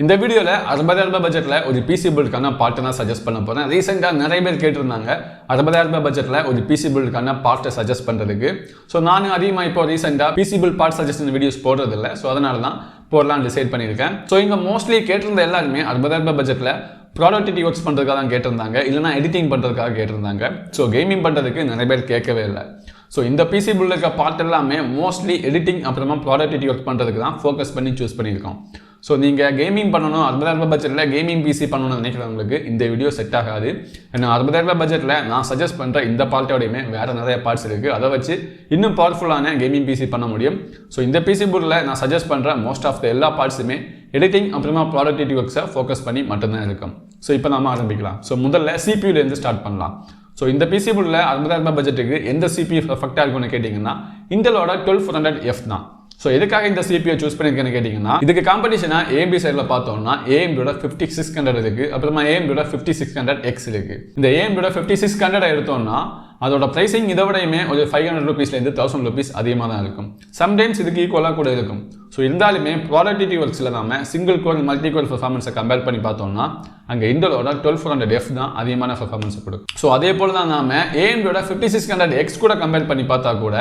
இந்த வீடியோல 60000 ரூபாய் பட்ஜெட்ல ஒரு PC பில்டுக்கான பார்ட்னர் சஜஸ்ட் பண்ண போறேன். ரீசெண்டா நிறைய பேர் கேட்டிருந்தாங்க 60000 ரூபாய் பட்ஜெட்ல ஒரு PC பில்டுக்கான பார்ட் சஜஸ்ட் பண்றதுக்கு. சோ நான் அதிகமா இப்போ ரீசெண்டா PC build part suggestion videos போடுறது இல்ல. சோ அதனால தான் போடலாம் டிசைட் பண்ணிருக்கேன். சோ இங்க மோஸ்ட்லி கேட்டிருந்த எல்லாருமே 60000 ரூபாய் பட்ஜெட்ல ப்ராடக்டிவிட்டி ஒர்க்ஸ் பண்றதுக்காக தான் கேட்டிருந்தாங்க, இல்லனா எடிட்டிங் பண்றதுக்காக கேட்டிருந்தாங்க. சோ கேமிங் பண்றதுக்கு நிறைய பேர் கேட்கவே இல்லை. ஸோ இந்த PC பில்டில் இருக்க பார்ட் எல்லாமே மோஸ்ட்லி எடிட்டிங் அப்புறமா ப்ராடக்டிவிட்டி ஒர்க் பண்ணுறதுக்கு தான் ஃபோக்கஸ் பண்ணி சூஸ் பண்ணியிருக்கோம். ஸோ நீங்கள் கேமிங் பண்ணணும் 60000 ரூபாய் பட்ஜெட்டில் கேமிங் PC பண்ணணும்னு நினைக்கிறவங்களுக்கு இந்த வீடியோ செட் ஆகாது. ஏன்னா 60000 ரூபாய் பட்ஜெட்டில் நான் சஜஸ்ட் பண்ணுற இந்த பார்ட்டோடையுமே வேறு நிறைய பார்ட்ஸ் இருக்குது. அதை வச்சு இன்னும் பவர்ஃபுல்லான கேமிங் PC பண்ண முடியும். ஸோ இந்த PC பில்டில் நான் சஜஸ்ட் பண்ணுற மோஸ்ட் ஆஃப் த எல்லா பார்ட்ஸுமே எடிட்டிங் அப்புறமா ப்ராடக்டிவிட்டி ஒர்க்ஸை ஃபோக்கஸ் பண்ணி மட்டும்தான் இருக்கும். ஸோ இப்போ நம்ம ஆரம்பிக்கலாம். ஸோ முதல்ல CPUலேருந்து ஸ்டார்ட் பண்ணலாம். ஸோ இந்த PC பில்டில் 60000 ரூபாய் பட்ஜெட்டுக்கு எந்த CPU பர்ஃபெக்டாக இருக்கும்னு கேட்டிங்கன்னா இன்டெலோட 12400F தான். ஸோ எதுக்காக இந்த CPU சூஸ் பண்ணியிருக்கேன்னு கேட்டிங்கன்னா இதுக்கு காம்படிஷனாக AMD சைடில் பார்த்தோம்னா AMDோட 5600 இருக்குது, அப்புறமா AMDோட 5600X இருக்குது. இந்த AMDோட 5600 எடுத்தோம்னா அதோட ப்ரைஸிங் இதை விடையுமே ஒரு 500 ரூபீஸ்லேருந்து 1000 ரூபீஸ் அதிகமாக தான் இருக்கும். சம்டைம்ஸ் இதுக்கு ஈக்குவலாக கூட இருக்கும். ஸோ இருந்தாலுமே ப்ராடக்டிவிட்டி ஒர்க்ஸில் நம்ம சிங்கிள் கோர் மல்டி கோர் பெர்ஃபார்மன்ஸை கம்பேர் பண்ணி பார்த்தோம்னா அங்கே இன்டெலோட 12400F தான் அதிகமான பெர்ஃபார்மன்ஸை கொடுக்கும். ஸோ அதே போல் தான் நாம AMDோட 5600X கூட கம்பேர் பண்ணி பார்த்தா கூட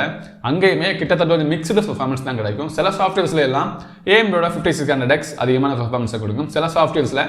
அங்கேயுமே கிட்டத்தட்ட ஒரு மிக்ஸ்டு பெர்ஃபார்மன்ஸ் தான் கிடைக்கும். சில சாஃப்ட்வேர்ஸ்ல எல்லாம் AMDோட 5600X அதிகமான பெர்ஃபார்மன்ஸை கொடுக்கும், சில சாஃப்ட்வேர்ஸில்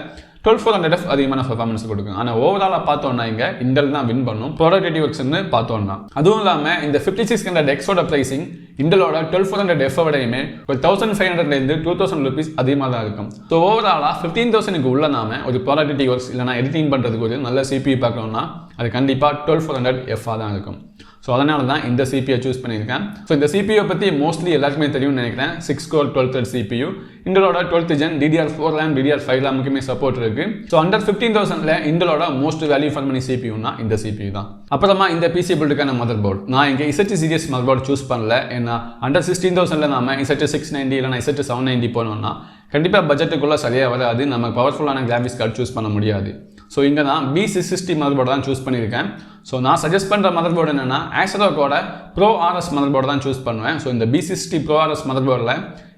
12400F அதிகமான பெர்ஃபார்மன்ஸ் கொடுக்கும். ஆனால் ஓவராலாக பார்த்தோம்னா இங்கே இன்டெல் தான் வின் பண்ணும் ப்ராடக்டிவிட்டி ஒர்க்ஸ்னு பார்த்தோம்னா. அதுவும் இல்லாமல் இந்த 5600Xோட ப்ரைஸிங் இன்டெலோட 12400F விடையுமே ஒரு 1500லேருந்து 2000 ரூபீஸ் அதிகமாக தான் இருக்கும். ஸோ ஓவராலாக 15000க்கு உள்ள நாம ஒரு ப்ராடக்டிவிட்டி ஒர்க்ஸ் இல்லைனா எடிட்டிங் பண்ணுறதுக்கு ஒரு நல்ல CPU பார்க்கணும்னா அது கண்டிப்பாக 12400F தான் இருக்கும். ஸோ அதனால தான் இந்த CPU சூஸ் பண்ணியிருக்கேன். ஸோ இந்த CPU பற்றி மோஸ்ட்லி எல்லாருக்குமே தெரியும்னு நினைக்கிறேன். 6 கோர் 12 thread CPU, இன்டெலோட 12th gen DDR4 RAM DDR5 RAMக்குமே சப்போர்ட் இருக்கு. ஸோ அண்டர் 15000ல இன்டெலோட மோஸ்ட் வேல்யூ ஃபார் மணி CPUனா இந்த CPU தான். அப்புறமா இந்த PC பில்டுக்கான மதர்போர்டு நான் இங்கே Z சீரிஸ் மதர்போர்டு சூஸ் பண்ணல. ஏன்னா அண்டர் 16000ல நாம Z690 இல்லைனா Z790 போனோம்னா கண்டிப்பாக பட்ஜெட்டுக்குள்ளே சரியாக வராது, நம்ம பவர்ஃபுல்லான கிராஃபிக்ஸ் கார்டு சூஸ் பண்ண முடியாது. ஸோ இங்கே நான் B660 மதர்போர்டு தான் சூஸ் பண்ணியிருக்கேன். ஸோ நான் சஜஸ்ட் பண்ணுற மதர்போர்டு என்னென்னா ஆக்சரோக்கோட Pro RS மதர்போர்டு தான் சூஸ் பண்ணுவேன். ஸோ இந்த B660 Pro RS மதர்போர்டில்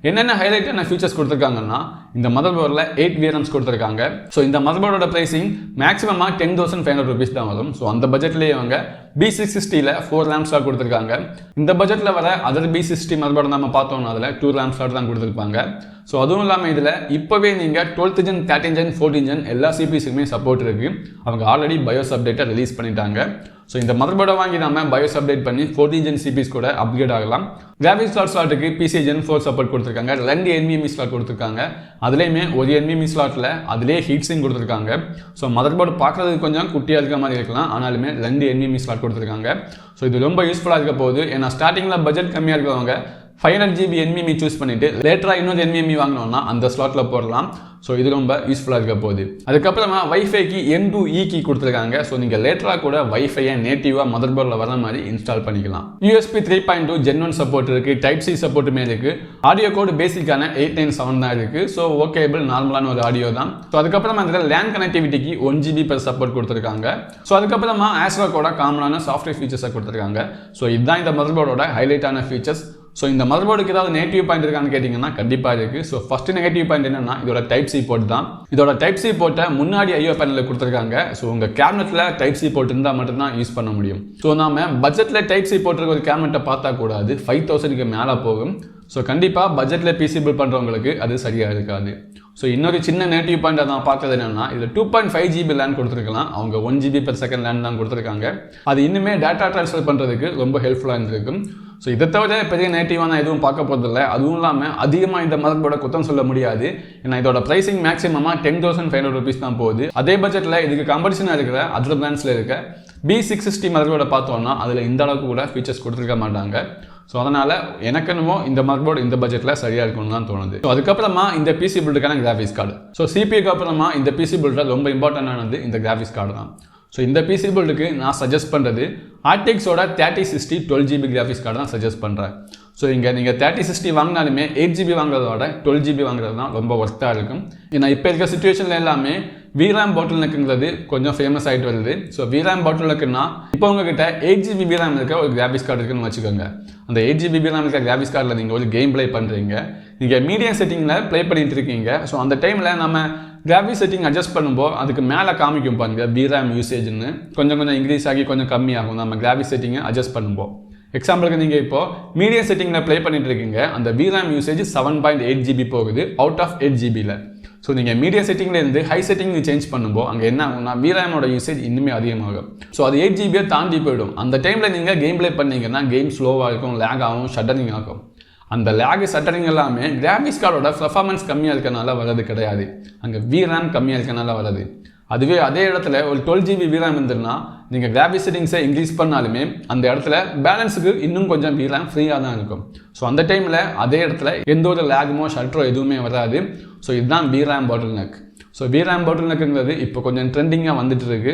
என்னென்ன ஹைலைட்டான ஃபீச்சர்ஸ் கொடுத்துருக்காங்கன்னா இந்த மதர்போர்டில் 8 VRAMs கொடுத்துருக்காங்க. ஸோ இந்த மதர்போர்டோட ப்ரைஸிங் மேக்ஸிமமாக 10,500 ரூபீஸ் தான் வரும். ஸோ அந்த பட்ஜெட்லேயே அவங்க B660ல 4 RAM ஸ்லாட் கொடுத்துருக்காங்க. இந்த பட்ஜெட்டில் வர அதர் B660 மதர்போர்டு நம்ம பார்த்தோம்னா அதில் 2 RAM ஸ்லாட் தான் கொடுத்துருப்பாங்க. ஸோ அதுவும் இல்லாமல் இதில் இப்போவே நீங்கள் 12th gen 13th gen 14th gen எல்லா CPUஸுக்குமே சப்போர்ட் இருக்குது. அவங்க ஆல்ரெடி பயோஸ் அப்டேட்டை ரிலீஸ் பண்ணிட்டாங்க. ஸோ இந்த மதர்போர்டை வாங்கி நம்ம பயோஸ் அப்டேட் பண்ணி 14th gen CPUs கூட அப்கிரேட் ஆகலாம். கிராஃபிக்ஸ் ஸ்லாட்டுக்கு PCIe Gen 4 சப்போர்ட் கொடுத்துருக்காங்க, 2 NVMe ஸ்லாட் கொடுத்துருக்காங்க. அதுலேயுமே ஒரு NVMe ஸ்லாட்டில் அதிலே ஹீட் சிங்க் கொடுத்துருக்காங்க. ஸோ மதர்போர்டு பார்க்குறதுக்கு கொஞ்சம் குட்டியாக இருக்கிற மாதிரி இருக்கலாம், ஆனாலுமே 2 NVMe ஸ்லாட் கொடுத்துருக்காங்க. ஸோ இது ரொம்ப யூஸ்ஃபுல்லாக இருக்க போகுது. ஏன்னா ஸ்டார்டிங்கில் பட்ஜெட் கம்மியாக இருக்கிறவங்க 500GB NVMe சூஸ் பண்ணிட்டு லேட்டராக இன்னொரு NVMe வாங்கினோம்னா அந்த ஸ்லாட்டில் போடலாம். ஸோ இது ரொம்ப யூஸ்ஃபுல்லாக இருக்க போகுது. அதுக்கப்புறமா வைஃபைக்கு M2E கீ கொடுத்துருக்காங்க. ஸோ நீங்கள் லேட்டராக கூட வைஃபையை நேட்டிவாக மதர்போர்டில் வர மாதிரி இன்ஸ்டால் பண்ணிக்கலாம். USB 3.2 Gen 1 சப்போர்ட் இருக்குது, Type-C சப்போர்ட்டுமே இருக்குது. ஆடியோ கோடு பேசிக்கான 897 தான் இருக்குது. ஸோ ஓகேபிள் நார்மலான ஒரு ஆடியோ தான். ஸோ அதுக்கப்புறமா இதில் LAN கனெக்டிவிட்டிக்கு 1GB per சப்போர்ட் கொடுத்துருக்காங்க. ஸோ அதுக்கப்புறமா ஆஸ்ட்ரோக்கோட காமனான சாஃப்ட்வேர் ஃபீச்சர்ஸை கொடுத்துருக்காங்க. ஸோ இதுதான் இந்த மதர்போர்டோட ஹைலைட்டான ஃபீச்சர்ஸ். ஸோ இந்த மதர்போர்டுக்கு ஏதாவது நெகட்டிவ் பாயிண்ட் இருக்கான்னு கேட்டிங்கன்னா கண்டிப்பாக இருக்குது. ஸோ ஃபர்ஸ்ட் நெகட்டிவ் பாயிண்ட் என்னன்னா இதோட Type-C போர்ட் தான். இதோட Type-C போர்ட்டை முன்னாடி IO பேனலில் கொடுத்துருக்காங்க. ஸோ உங்கள் கேபினெட்டில் Type-C போர்ட் இருந்தால் மட்டும்தான் யூஸ் பண்ண முடியும். ஸோ நாம பட்ஜெட்டில் Type-C போர்ட்டுக்கு ஒரு கேபினெட்டை பார்த்தா கூடாது, 5000க்கு மேலே போகும். ஸோ கண்டிப்பாக பட்ஜெட்டில் PC பில்ட் பண்ணுறவங்களுக்கு அது சரியாக இருக்காது. ஸோ இன்னொரு சின்ன நெகட்டிவ் பாயிண்ட் நான் பார்க்குறது என்னன்னா இதில் 2.5GB லேண்ட் கொடுத்துருக்கலாம், அவங்க 1GB per second லேண்ட் தான் கொடுத்துருக்காங்க. அது இன்னுமே டேட்டா ட்ரான்ஸ்ஃபர் பண்ணுறதுக்கு ரொம்ப ஹெல்ப்ஃபுல்லாக இருந்திருக்கும். ஸோ இதை தவிர பெரிய நெகட்டிவான எதுவும் பார்க்க போகிறதில்ல. அதுவும் இல்லாமல் அதிகமாக இந்த மதர்போர்டை குத்தம் சொல்ல முடியாது. ஏன்னா இதோட ப்ரைஸிங் மேக்ஸிமமாக 10,500 ரூபீஸ் தான் போகுது. அதே பட்ஜெட்டில் இதுக்கு காம்படிஷனாக இருக்கிற அதர் பிராண்ட்ஸில் இருக்க B660 மதர்போர்டை பார்த்தோம்னா அதில் இந்த அளவுக்கு கூட ஃபீச்சர்ஸ் கொடுத்துருக்க மாட்டாங்க. ஸோ அதனால் எனக்கு என்னமோ இந்த மதர்போர்டு இந்த பட்ஜெட்டில் சரியாக இருக்கும்னு தான் தோணுது. ஸோ அதுக்கப்புறமா இந்த PC பில்டுக்கான கிராஃபிக்ஸ் கார்டு. ஸோ CPUக்கு அப்புறமா இந்த PC பில்டில் ரொம்ப இம்பார்ட்டண்டானது இந்த கிராஃபிக்ஸ் கார்டு தான். ஸோ இந்த PC பில்டுக்கு நான் சஜஸ்ட் பண்ணுறது RTXோட 3060 12GB கிராஃபிக்ஸ் கார்டு தான் சஜஸ்ட் பண்ணுறேன். ஸோ இங்கே நீங்கள் 3060 வாங்கினாலுமே 8GB வாங்குறதோட 12GB வாங்குறது தான் ரொம்ப ஒர்த்தாக இருக்கும். ஏன்னா இப்போ இருக்க சுச்சுவேஷனில் எல்லாமே VRAM bottleneckங்கிறது கொஞ்சம் ஃபேமஸ் ஆகிட்டு வருது. ஸோ VRAM bottleneckனா இப்போ உங்ககிட்ட 8GB VRAM இருக்க ஒரு கிராஃபிக்ஸ் கார்டு இருக்குன்னு வச்சுக்கோங்க. அந்த 8GB VRAM இருக்க கிராஃபிக்ஸ் கார்டில் நீங்கள் ஒரு கேம் ப்ளே பண்ணுறீங்க, நீங்கள் மீடியம் செட்டிங்கில் ப்ளே பண்ணிட்டு இருக்கீங்க. ஸோ அந்த டைமில் நம்ம கிராஃபிக்ஸ் செட்டிங் அட்ஜஸ்ட் பண்ணும்போது அதுக்கு மேலே காமிக்கும் பாருங்க VRAM யூசேஜ்னு கொஞ்சம் இன்க்ரீஸ் ஆகி கொஞ்சம் கம்மியாகும் நம்ம கிராஃபிக்ஸ் செட்டிங்கை அட்ஜஸ்ட் பண்ணும்போது. எக்ஸாம்பிளுக்கு நீங்கள் இப்போ மீடியம் செட்டிங்கில் ப்ளே பண்ணிட்டு இருக்கீங்க, அந்த VRAM யூசேஜ் 7.8GB போகுது அவுட் ஆஃப் 8GBயில். ஸோ நீங்கள் மீடியம் செட்டிங்லேருந்து ஹை செட்டிங் சேஞ்ச் பண்ணும்போது அங்கே என்ன ஆகும்னா VRAMோட யூசேஜ் இன்னுமே அதிகமாகும். ஸோ அது 8GBயை தாண்டி போயிடும். அந்த டைமில் நீங்கள் கேம் ப்ளே பண்ணீங்கன்னா கேம் ஸ்லோவாக இருக்கும், லேக் ஆகும், ஷட்டரிங் ஆகும். அந்த லேக் ஷட்டரிங் எல்லாமே கிராஃபிக்ஸ் கார்டோட பெர்ஃபார்மன்ஸ் கம்மியாக இருக்கனால வர்றது கிடையாது, அங்கே VRAM கம்மியாக இருக்கனால வருது. அதுவே அதே இடத்துல ஒரு 12GB VRAM இருந்துன்னா நீங்கள் கிராஃபிக்ஸ் செட்டிங்ஸை இன்க்ரீஸ் பண்ணாலுமே அந்த இடத்துல பேலன்ஸுக்கு இன்னும் கொஞ்சம் VRAM ஃப்ரீயாக தான் இருக்கும். ஸோ அந்த டைமில் அதே இடத்துல எந்த ஒரு லேகுமோ ஷட்டரோ எதுவுமே வராது. ஸோ இதுதான் VRAM bottleneck. ஸோ VRAM bottleneckங்கிறது இப்போ கொஞ்சம் ட்ரெண்டிங்காக வந்துட்டு இருக்கு.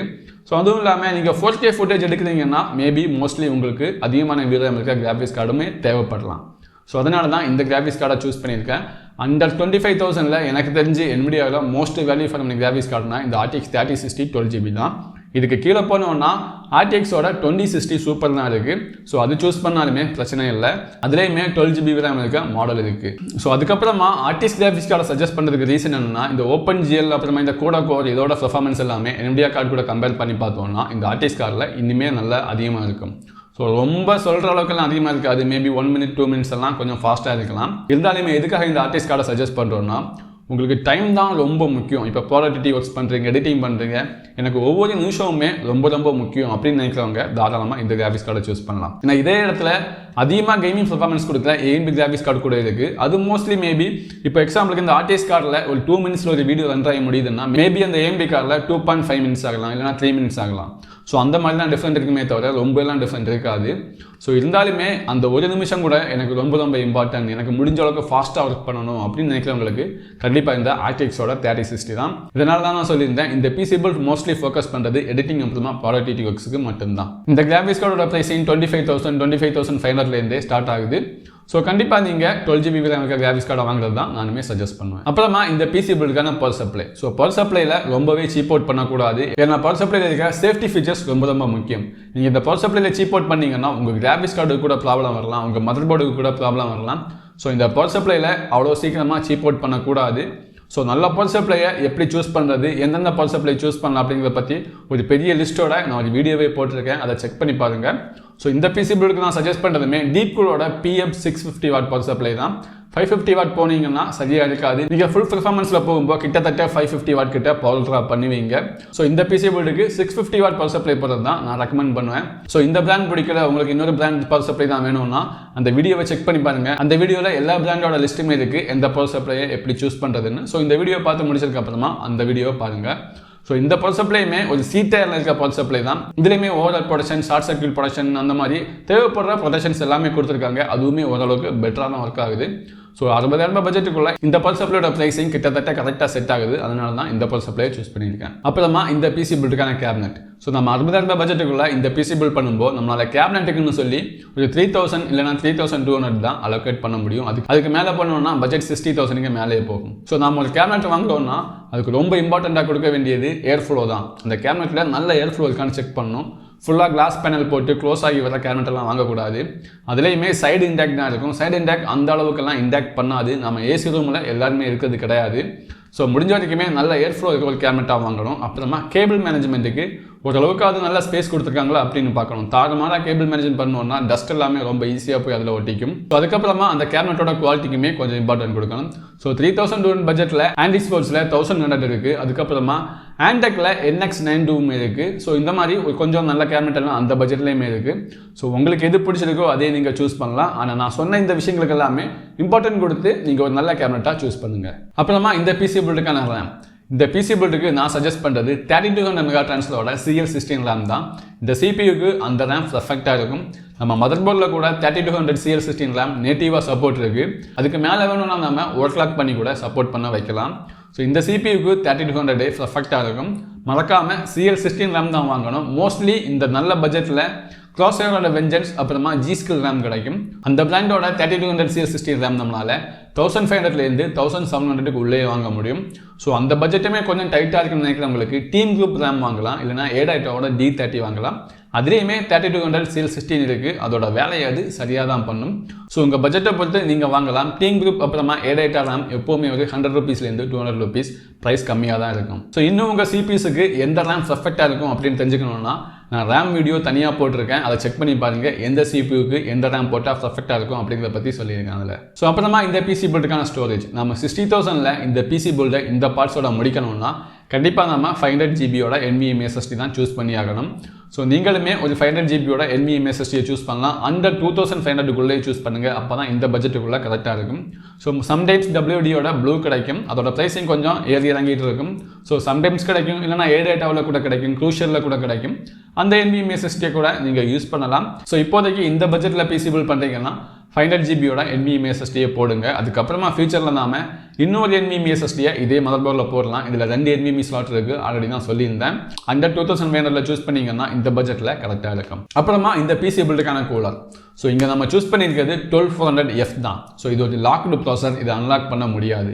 ஸோ அதுவும் இல்லாமல் நீங்கள் 4K ஃபுட்டேஜ் எடுக்கிறீங்கன்னா மேபி மோஸ்ட்லி உங்களுக்கு அதிகமான VRAM இருக்க கிராஃபிக்ஸ் கார்டுமே தேவைப்படலாம். ஸோ அதனால தான் இந்த கிராஃபிக்ஸ் கார்டை சூஸ் பண்ணியிருக்கேன். அண்டர் 25,000ல் எனக்கு தெரிஞ்சு NVIDIAவில் most value for money graphics கார்டுனா இந்த RTX 3060 12GB தான். இதுக்கு கீழே போனோம்னா RTXோட 2060 சூப்பர் தான் இருக்குது. ஸோ அது சூஸ் பண்ணாலுமே பிரச்சனை இல்லை, அதுலேயுமே 12GB RAM இருக்க மாடல் இருக்குது. ஸோ அதுக்கப்புறமா RTX கிராஃபிக்ஸ் கார்டை சஜஸ்ட் பண்ணுறதுக்கு ரீசன் என்னன்னா இந்த OpenGL அப்புறமா இந்த கோடா கோர் இதோட பெர்ஃபார்மன்ஸ் எல்லாமே NVIDIA கார்டு கூட கம்பேர் பண்ணி பார்த்தோம்னா இந்த RTX கார்டில் இன்னுமே நல்லா அதிகமாக இருக்கும். ஸோ ரொம்ப சொல்கிற அளவுக்குலாம் அதிகமாக இருக்காது, மேபி 1 minute 2 minutes எல்லாம் கொஞ்சம் ஃபாஸ்ட்டாக இருக்கலாம். இருந்தாலுமே எதுக்காக இந்த RTX கார்டை சஜஸ்ட் பண்ணுறோன்னா உங்களுக்கு டைம் தான் ரொம்ப முக்கியம். இப்போ ப்ராடக்டிவிட்டி ஒர்க்ஸ் பண்ணுறீங்க, எடிட்டிங் பண்ணுறீங்க, எனக்கு ஒவ்வொரு நிமிஷமுமே ரொம்ப முக்கியம் அப்படின்னு நினைக்கிறவங்க தாராளமாக இந்த கிராஃபிக்ஸ் கார்டை சூஸ் பண்ணலாம். ஏன்னா இதே இடத்துல அதிகமாக கேமிங் பெர்ஃபார்மன்ஸ் கொடுக்குற AMD கிராஃபிக்ஸ் கார்டு கூட இருக்குது. அது மோஸ்ட்லி மேபி இப்போ எக்ஸாம்பிளுக்கு இந்த RTX கார்டில் ஒரு 2 minutesல ஒரு வீடியோ ரன் ஆகி முடியுதுன்னா மேபி அந்த AMD கார்டில் 2.5 minutes ஆகலாம், இல்லைனா 3 minutes ஆகலாம். ஸோ அந்த மாதிரி தான் டிஃப்ரெண்ட் இருக்குமே தவிர ரொம்பலாம் டிஃப்ரெண்ட் இருக்காது. ஸோ இருந்தாலுமே அந்த ஒரு நிமிஷம் கூட எனக்கு ரொம்ப இம்பார்ட்டன்ட், எனக்கு முடிஞ்ச அளவுக்கு ஃபாஸ்ட்டாக ஒர்க் பண்ணணும் அப்படின்னு நினைக்கிறவங்களுக்கு கண்டிப்பாக இந்த RTXோட 3060 தான். இதனால தான் நான் சொல்லியிருந்தேன் இந்த PC build மோஸ்ட்லி ஃபோக்கஸ் பண்ணுறது எடிட்டிங் அப்புறமா ப்ராடக்டிவிட்டி ஒர்க்ஸுக்கு மட்டும்தான். இந்த கிராஃபிக்ஸ் கார்டோட ப்ரைஸிங் 25,500 ஸ்டார்ட் ஆகுது. ஸோ கண்டிப்பாக நீங்கள் 12GB RAM இருக்க கிராஃபிக்ஸ் கார்டை வாங்குறது தான் நானுமே சஜஸ்ட் பண்ணுவேன். அப்புறமா இந்த PC buildக்கான பவர் சப்ளை. ஸோ பவர் சப்ளையில் ரொம்பவே சீப் அவுட் பண்ணக்கூடாது, ஏன்னா பவர் சப்ளையில் இருக்க சேஃப்டி ஃபீச்சர்ஸ் ரொம்ப முக்கியம். நீங்கள் இந்த பவர் சப்ளையில் சீப் அவுட் பண்ணிங்கன்னா உங்கள் கிராஃபிக்ஸ் கார்டுக்கு கூட ப்ராப்ளம் வரலாம், உங்கள் மதர்போர்டுக்கு கூட ப்ராப்ளம் வரலாம். ஸோ இந்த பவர் சப்ளையில் அவ்வளோ சீக்கிரமாக சீப் அவுட் பண்ணக்கூடாது. ஸோ நல்ல பவர் சப்ளையை எப்படி சூஸ் பண்ணுறது, எந்தெந்த பவர் சப்ளை சூஸ் பண்ணலாம் அப்படிங்கிறத பற்றி ஒரு பெரிய லிஸ்ட்டோட நான் ஒரு வீடியோவே போட்டிருக்கேன், அதை செக் பண்ணி பாருங்கள். ஸோ இந்த PC buildக்கு நான் சஜஸ்ட் பண்ணுறதுமே டீப்கூலோட PM650W பவர் சப்ளை தான். 550W போனீங்கன்னா சரியாக இருக்காது, நீங்கள் ஃபுல் பெர்ஃபார்மன்ஸில் போகும்போது கிட்டத்தட்ட 550W கிட்ட பவர் ட்ராப் பண்ணுவீங்க. ஸோ இந்த PC buildக்கு 650W பவர் சப்ளை போகிறது தான் நான் ரெக்கமெண்ட் பண்ணுவேன். ஸோ இந்த பிராண்ட் பிடிக்கல, உங்களுக்கு இன்னொரு பிராண்ட் பவர் சப்ளை தான் வேணும்னா அந்த வீடியோவை செக் பண்ணி பாருங்கள். அந்த வீடியோவில் எல்லா பிராண்டோட லிஸ்ட்டுமே இருக்குது, எந்த பவர் சப்ளையை எப்படி சூஸ் பண்ணுறதுன்னு. ஸோ இந்த வீடியோ பார்த்து முடிச்சதுக்கப்புறமா அந்த வீடியோவை பாருங்கள். ஸோ இந்த பவர் சப்ளையுமே ஒரு C-tier இருக்க பவர் சப்ளை தான். இதுலேயுமே overall production, short circuit production அந்த மாதிரி தேவைப்படுற ப்ரொடக்ஷன்ஸ் எல்லாமே கொடுத்துருக்காங்க. அதுவுமே ஓரளவுக்கு பெட்டராக தான் ஒர்க் ஆகுது. ஸோ 60,000 பட்ஜெட்டுக்குள்ள இந்த பவர் சப்ளையோட ப்ரைஸிங் கிட்டத்தட்ட கரெக்டாக செட் ஆகுது, அதனால தான் இந்த பவர் சப்ளையை சூஸ் பண்ணியிருக்கேன். அப்புறமா இந்த PC buildக்கான கேபினட். ஸோ நம்ம 60,000 பட்ஜெட்டுக்குள்ள இந்த PC build பண்ணும்போது நம்மளால் கேபினட்டுக்குன்னு சொல்லி ஒரு 3,000 இல்லைனா 3,200 தான் அலோகேட் பண்ண முடியும். அதுக்கு மேலே பண்ணோம்னா பட்ஜெட் 60,000க்கு மேலே போகும். ஸோ நம்ம ஒரு கேபினட் வாங்குறோம்னா அதுக்கு ரொம்ப இம்பார்ட்டண்ட்டாக கொடுக்க வேண்டியது ஏர் ஃப்ளோ தான். அந்த கேபினட்டில் நல்ல ஏர் ஃப்ளோ இருக்கான்னு செக் பண்ணணும். ஃபுல்லாக கிளாஸ் பேனல் போட்டு க்ளோஸ் ஆகி வர கேபினட்டெல்லாம் வாங்கக்கூடாது. அதுலேயுமே சைடு இன்டாக்ட் தான் இருக்கும். சைடு இன்டாக்ட் அந்த அளவுக்குலாம் இன்டாக்ட் பண்ணாது. நம்ம ஏசி ரூமில் எல்லாருமே இருக்கிறது கிடையாது. ஸோ முடிஞ்ச வரைக்குமே நல்ல ஏர் ஃப்ளோ இருக்கிற ஒரு கேபினட்டாக வாங்கணும். அப்புறமா கேபிள் மேனேஜ்மெண்ட்டுக்கு ஓரளவுக்கு அது நல்ல ஸ்பேஸ் கொடுத்துருக்காங்களா அப்படின்னு பார்க்கணும். தாறுமாறாக கேபிள் மேனேஜ்மெண்ட் பண்ணோம்னா டஸ்ட் எல்லாமே ரொம்ப ஈஸியாக போய் அதில் ஒட்டிக்கும். ஸோ அதுக்கப்புறமா அந்த கேபினட்டோட குவாலிட்டிக்குமே கொஞ்சம் இம்பார்ட்டன்ட் கொடுக்கணும். ஸோ 3,200 பட்ஜெட்டில் ஆண்டி ஸ்போர்ட்ஸில் 1,100 இருக்குது. அதுக்கப்புறமா ஆண்டெக்கில் NX92 இருக்குது. ஸோ இந்த மாதிரி கொஞ்சம் நல்ல கேபினட் எல்லாம் அந்த பட்ஜெட்லேயுமே இருக்குது. ஸோ உங்களுக்கு எது பிடிச்சிருக்கோ அதே நீங்கள் சூஸ் பண்ணலாம். ஆனால் நான் சொன்ன இந்த விஷயங்களுக்கு எல்லாமே இம்பார்ட்டன்ட் கொடுத்து நீங்கள் ஒரு நல்ல கேபினட்டாக சூஸ் பண்ணுங்கள். அப்புறமா இந்த PC buildக்கான RAM. இந்த PC buildக்கு நான் சஜஸ்ட் பண்ணுறது 3200 மெகா ட்ரான்ஸ்ஃபரோட CL16 RAM தான். இந்த CPUக்கு அந்த RAM பர்ஃபெக்டாக இருக்கும். நம்ம மதர்போர்டில் கூட 3200 CL16 RAM நேட்டிவாக சப்போர்ட் இருக்குது. அதுக்கு மேலே வேணும்னா நம்ம ஓவர் கிளாக் பண்ணி கூட சப்போர்ட் பண்ண வைக்கலாம். ஸோ இந்த CPUக்கு 3200 பர்ஃபெக்டாக இருக்கும். மறக்காமல் CL16 RAM தான் வாங்கணும். மோஸ்ட்லி இந்த நல்ல பட்ஜெட்டில் க்ராஸோட வெஞ்சன்ஸ் அப்புறமா G-Skill RAM கிடைக்கும். அந்த பிராண்டோட 3200 CL16 RAM நம்மளால் 1500லேருந்து 1700க்கு உள்ளே வாங்க முடியும். ஸோ அந்த பட்ஜெட்டுமே கொஞ்சம் டைட்டாக இருக்குன்னு நினைக்கிறவங்களுக்கு டீம் குரூப் RAM வாங்கலாம், இல்லைனா ஏடாய்ட்டோட D30 வாங்கலாம். அதுலேயுமே 3200 CL16 இருக்குது. அதோட வேலையை அது சரியாக தான் பண்ணும். ஸோ உங்கள் பட்ஜெட்டை பொறுத்து நீங்கள் வாங்கலாம். டீம் குரூப் அப்புறமா ஏடாய்ட்டா RAM எப்போவுமே ஒரு 100 rupeesலேருந்து 200 rupees ப்ரைஸ் கம்மியாக தான் இருக்கும். ஸோ இன்னும் உங்கள் CPUக்கு எந்த RAM பர்ஃபெக்டாக இருக்கும் அப்படின்னு தெரிஞ்சுக்கணுன்னா நான் RAM வீடியோ தனியாக போட்டிருக்கேன், அதை செக் பண்ணி பாருங்கள். எந்த CPUக்கு எந்த RAM போட்டால் பர்ஃபெக்டாக இருக்கும் அப்படிங்கிறத பற்றி சொல்லியிருக்கேன் அதில். ஸோ அப்புறமா இந்த PC பில்டுக்கான ஸ்டோரேஜ் நம்ம 60,000ல் இந்த PC பில்டை இந்த பார்ட்ஸோட முடிக்கணும்னா கண்டிப்பாக நம்ம 500 GBயோட NVMe SSD தான் சூஸ் பண்ணி ஆகணும். ஸோ நீங்களுமே ஒரு 500 GBயோட NVMe SSDயை சூஸ் பண்ணலாம். அண்டர் 2500க்குள்ளே சூஸ் பண்ணுங்கள், அப்போ தான் இந்த பட்ஜெட்டுக்குள்ளே கரெக்டாக இருக்கும். ஸோ சம்டைம்ஸ் WDயோட ப்ளூ கிடைக்கும், அதோட ப்ரைஸிங் கொஞ்சம் ஏறி இறங்கிட்டு இருக்கும். ஸோ சம்டைம்ஸ் கிடைக்கும், இல்லைனா ஏடாட்டாவில் கூட கிடைக்கும், க்ரூஷியலில் கூட கிடைக்கும். அந்த NVMe SSDயை கூட நீங்கள் யூஸ் பண்ணலாம். ஸோ இப்போதைக்கு இந்த பட்ஜெட்டில் PC பில்ட் பண்ணுறீங்கன்னா 500 GBயோட NVMe SSDயை போடுங்க. அதுக்கப்புறமா ஃபியூச்சரில் நாம இன்னொரு NVMe SSDயை இதே மதர்போர்டில் போடலாம். இதில் 2 NVMe ஸ்லாட் இருக்குது, ஆல்ரெடி நான் சொல்லியிருந்தேன். அண்டர் 2500ல் சூஸ் பண்ணிங்கன்னா இந்த பட்ஜெட்டில் கரெக்டாக இருக்கும். அப்புறமா இந்த PC பில்டுக்கான கூலர். ஸோ இங்கே நம்ம சூஸ் பண்ணியிருக்கிறது 12400F தான். ஸோ இது ஒரு லாக்டு ப்ராசஸர், இதை அன்லாக் பண்ண முடியாது.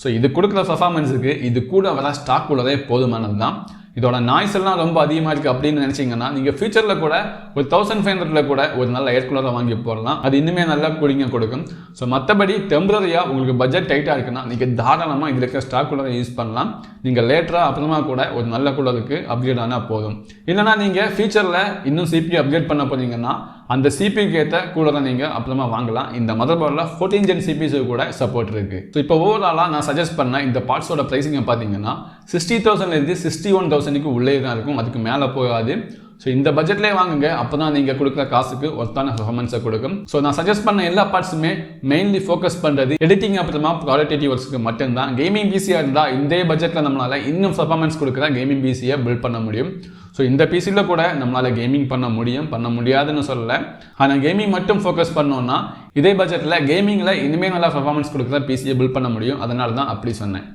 ஸோ இது கொடுக்குற பர்ஃபார்மன்ஸுக்கு இது கூட வர ஸ்டாக் கூலரே போதுமானது தான். இதோட நாய்ஸ் எல்லாம் ரொம்ப அதிகமாக இருக்குது அப்படின்னு நினச்சிங்கன்னா நீங்கள் ஃபியூச்சரில் கூட ஒரு 1500ல் கூட ஒரு நல்ல ஏர் கூலரை வாங்கி போடலாம். அது இன்னுமே நல்லா கூலிங்க கொடுக்கும். ஸோ மற்றபடி டெம்பரரியாக உங்களுக்கு பட்ஜெட் டைட்டாக இருக்குன்னா நீங்கள் தாராளமாக இதில் இருக்க ஸ்டாக் கூலரை யூஸ் பண்ணலாம். நீங்கள் லேட்டராக அப்புறமா கூட ஒரு நல்ல கூலருக்கு அப்கிரேட் ஆனால் போதும். இல்லைனா நீங்கள் ஃபியூச்சரில் இன்னும் CPU அப்கிரேட் பண்ண போனீங்கன்னா அந்த CPUக்கு ஏற்ற கூலரை நீங்கள் அப்புறமா வாங்கலாம். இந்த மதர்போர்டில் 14 Gen CPUs கூட சப்போர்ட் இருக்குது. ஸோ இப்போ ஓவராலாக நான் சஜஸ்ட் பண்ண இந்த பார்ட்ஸோட ப்ரைஸிங்கை பார்த்தீங்கன்னா 60,000லேருந்து 61,000க்கு உள்ளே தான் இருக்கும், அதுக்கு மேலே போகாது. ஸோ இந்த பட்ஜெட்லேயே வாங்குங்க, அப்போ தான் நீங்கள் கொடுக்குற காசுக்கு ஒர்த்தான பர்ஃபார்மன்ஸை கொடுக்கும். ஸோ நான் சஜஸ்ட் பண்ண எல்லா பார்ட்ஸுமே மெயின்லி ஃபோக்கஸ் பண்ணுறது எடிட்டிங் அப்புறமா ப்ராடக்டிவ் ஒர்க்ஸுக்கு மட்டும்தான். கேமிங் பிசியாக இருந்தால் இந்த பட்ஜெட்டில் நம்மளால் இன்னும் பர்ஃபார்மன்ஸ் கொடுக்குற கேமிங் பிசியை பில்ட் பண்ண முடியும். ஸோ இந்த பிசியில் கூட நம்மளால் கேமிங் பண்ண முடியாதுன்னு சொல்லலை. ஆனால் கேமிங் மட்டும் ஃபோக்கஸ் பண்ணோன்னா இதே பட்ஜெட்டில் கேமிங்கில் இனிமேல் நல்லா பர்ஃபார்மன்ஸ் கொடுக்குற பிசியை பில்ட் பண்ண முடியும். அதனால தான் அப்படி சொன்னேன்.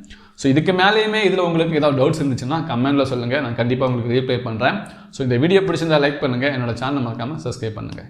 ஸோ இதுக்கு மேலேயுமே இதில் உங்களுக்கு ஏதாவது டவுட்ஸ் இருந்துச்சுன்னா கமெண்ட்டில் சொல்லுங்கள், நான் கண்டிப்பாக உங்களுக்கு ரீப்ளை பண்ணுறேன். ஸோ இந்த வீடியோ பிடிச்சிருந்தா லைக் பண்ணுங்கள், என்னோட சேனலை மறக்காமல் சப்ஸ்கிரைப் பண்ணுங்கள்.